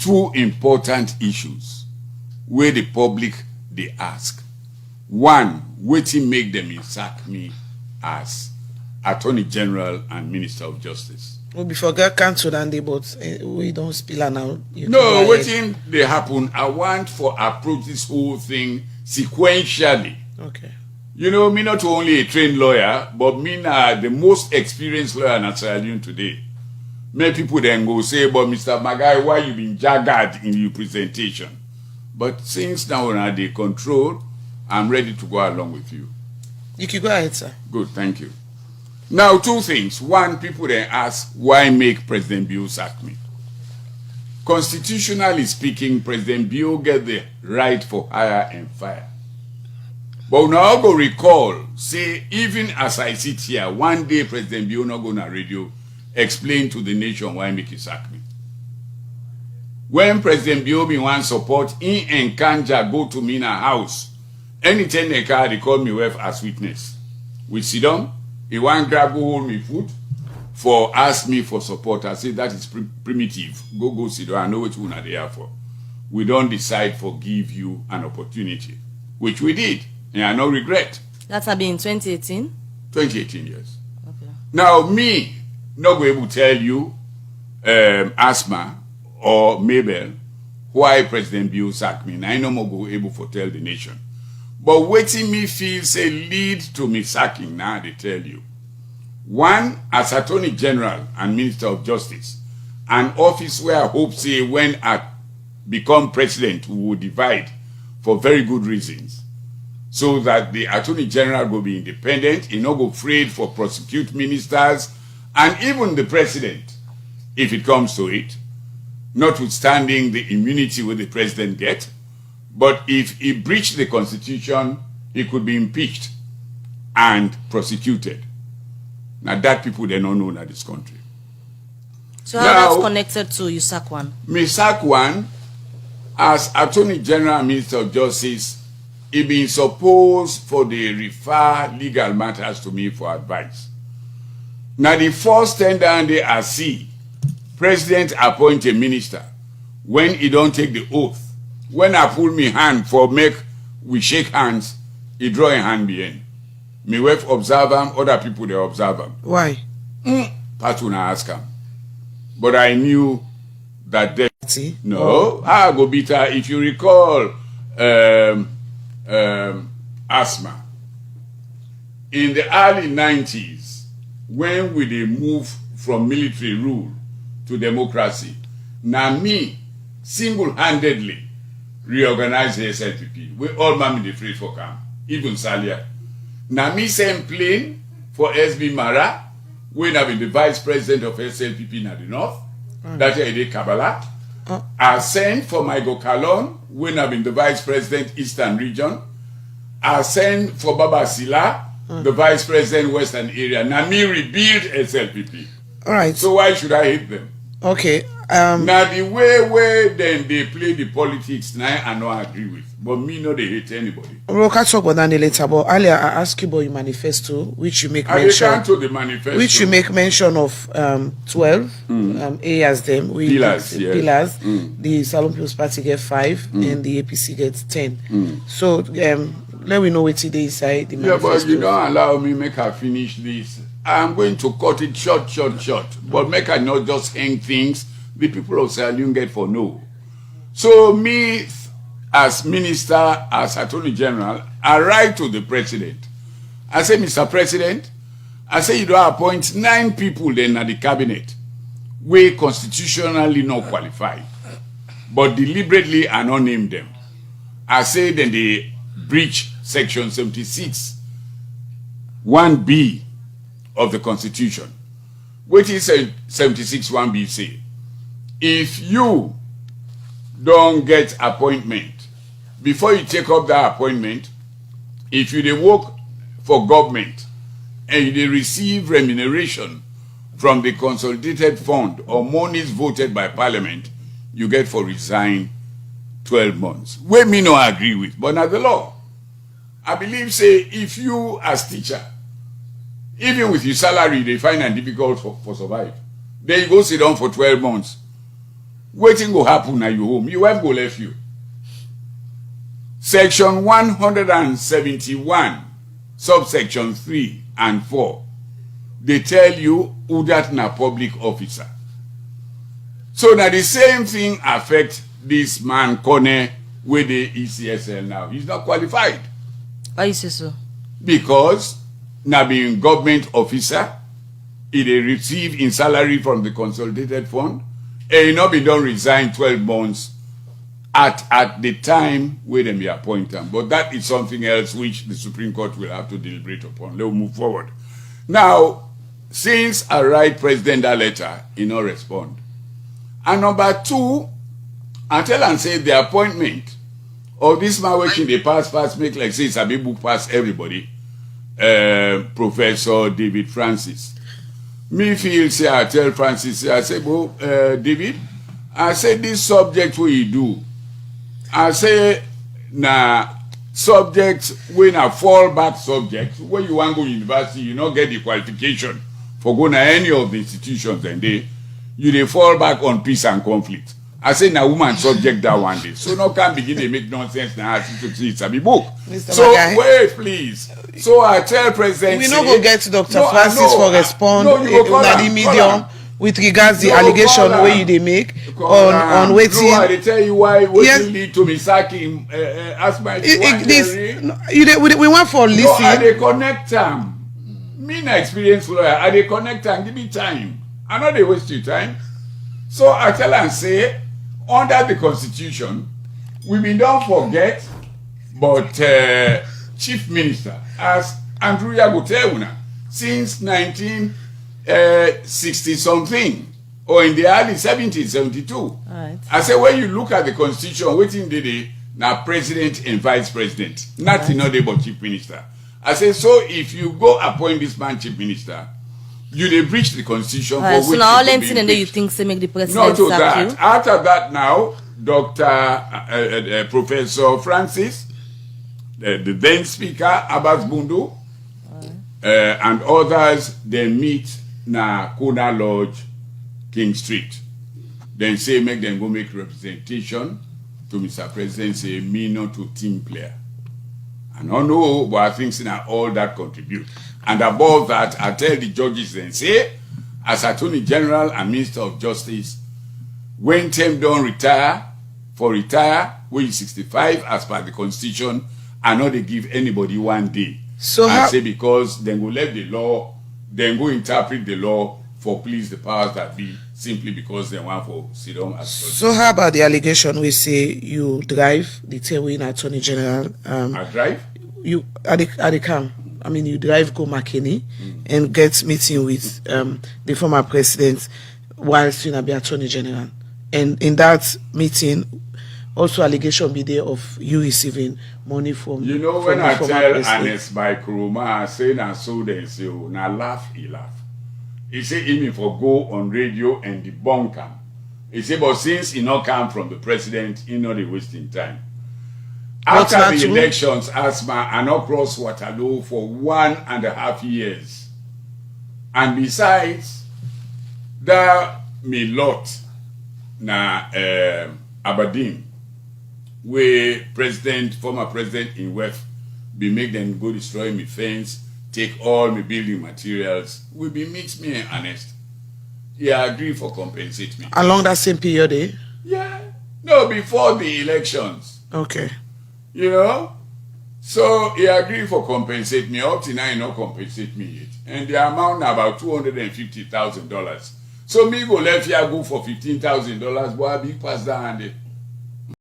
two important issues where the public they ask. One, wetin make them sack me as Attorney General and Minister of Justice. We before get cancelled and they but we don't spill now. No, wetin they happen. I want for approach this whole thing sequentially. Okay. You know, me not only a trained lawyer, but me the most experienced lawyer in Sierra Leone today. Many people then go say, but Mr. Maggai, why you been jagged in your presentation? But since now we're under control, I'm ready to go along with you. You can go ahead, sir. Good, thank you. Now, two things. One, people then ask, why make President Bio sack me? Constitutionally speaking, President Bio get the right for hire and fire. But now go recall, say, even as I sit here, one day President Bio not go on radio, explain to the nation why make he sack me. When President Bio bin want support, in and Kanja go to me in a house. Anytime they car, they call me wife as witness. We sit down, he want grab go hold me foot for ask me for support. I say that is primitive. Go sit down. I know what you are there for. We don't decide for give you an opportunity, which we did. And I no regret. That's been in 2018? 2018, yes. Okay. Now, me, not going to tell you, Asma or Mabel, why President Bio sacked me. And I no more go able to tell the nation. But waiting me feel say lead to me sacking, now they tell you. One, as Attorney General and Minister of Justice, an office where I hope say when I become president, we will divide for very good reasons. So that the Attorney General will be independent, he not go afraid for prosecute ministers, and even the president, if it comes to it, notwithstanding the immunity where the president get, but if he breached the Constitution, he could be impeached and prosecuted. Now that people they don't know in this country. So how that's connected to you sack one? Me sack one, as Attorney General and Minister of Justice, he been supposed for the refer legal matters to me for advice. Now the first tender they I see, President appoint a minister when he don't take the oath. When I pull me hand for make we shake hands, he draw a hand behind. Me wife observe him, other people they observe him. Why? Patuna ask him. But I knew that they no, I go bitter. If you recall Asma, in the early 90s, when we they move from military rule to democracy, now me single-handedly reorganize the SLPP. We all man the free for camp, even Salia. Now me send plane for SB Mara, when I been the vice president of SLPP in the north, that is Kabbalah. I send for my Kalon, when I been the vice president Eastern region. I send for Baba Sila, the vice president Western area. Now me rebuild SLPP. All right. So why should I hate them? Okay. Now the way then they play the politics now I not agree with. But me no they hate anybody. We'll catch up on that later. But earlier I asked you about your manifesto, which you make mention. To the manifesto. Which you make mention of 12 areas them. Pillars, yes. Pillars. The Salon People's Party get 5 and the APC gets 10. So let me know what today inside the manifesto. Yeah, but you don't allow me make her finish this. I'm going to cut it short. But make her not just hang things the people of Sierra Leone get for no. So me, as minister, as Attorney General, I write to the president. I say, Mr. President, I say you don't appoint 9 people then at the cabinet we constitutionally not qualified, but deliberately I not name them. I say then they breach section 76, 1B of the Constitution, which is 76 1B say, if you don't get appointment, before you take up that appointment, if you dey work for government and you receive remuneration from the consolidated fund or monies voted by parliament, you get for resign 12 months. We me no agree with, but not the law. I believe say if you as teacher, even with your salary, they find it difficult for survive. Then you go sit down for 12 months. waiting go happen at your home. Your wife go left you. Section 171, subsection 3 and 4, they tell you who that na public officer. So now the same thing affect this man Kone with the ECSL now. He's not qualified. Why you say so? Because now being government officer, he dey receive in salary from the consolidated fund, and he not be done resign 12 months at the time where them be appoint him. But that is something else which the Supreme Court will have to deliberate upon. Let's move forward. Now, since I write President that letter, he not respond. And number two, I tell and say the appointment of this man working the pass make like say it's a big book pass everybody. Professor David Francis. Me feel say I tell Francis, say, I say, David, I say this subject what you do. I say na subject when a fallback subject when you want to go university, you not get the qualification for going to any of the institutions and they fall back on peace and conflict. I say na woman subject that one day. So no can begin to make nonsense now to see it's a big book. Mr. So Maggai, wait please. So I tell President we no go get to Dr. Francis for respond no, you go in the medium with regards the allegation where you they make on waiting. No, I tell you why waiting lead to me sacking ask my we want for listen. No, I dey connect them. Me na experienced lawyer, I dey connect them, give me time. I know they waste your time. So I tell and say, under the Constitution, we been don't forget, but Chief Minister, as Andrew Yagotewuna, since 1960-something, or in the early 1772. Right. I say, when you look at the Constitution, waiting the now President and Vice President, nothing other but Chief Minister. I say, so if you go appoint this man Chief Minister, you dey breach the Constitution for So which now all you anything and then you think say make the not president to sack that. you? After that now, Dr. Professor Francis, the then Speaker, Abbas Bundu, and others, they meet na Kona Lodge, King Street. Then say make them go make representation to Mr. President, say me not to team player. And I know, but I think all that contribute. And above that, I tell the judges and say, as Attorney General and Minister of Justice, when term don't retire, when 65 as per the Constitution, and not they give anybody 1 day. So I say because then go let the law, then go interpret the law for please the powers that be, simply because they want for sit down as judges. So how about the allegation we say you drive the Terwin Attorney General? I drive? You at the camp. I mean, you drive go McKinney and get meeting with the former president whilst you be Attorney General. And in that meeting, also allegation be there of you receiving money from. You know, from when I tell president. Ernest by Kuruma, I say na so then say, oh, na laugh, he laugh. He say even for go on radio and debunk him. He say, but since he not come from the president, he not wasting time. After the elections, Asma, I not cross Waterloo for 1.5 years. And besides, there me lot na Aberdeen, where former president in West, be make them go destroy me fence, take all my building materials, will be mix me and honest. Yeah, agree for compensate me. Along that same period, eh? Yeah. No, before the elections. Okay. You know? So he agreed for compensate me. Up to now, he not compensate me yet. And the amount now about $250,000. So me go left here go for $15,000, but I be pass down and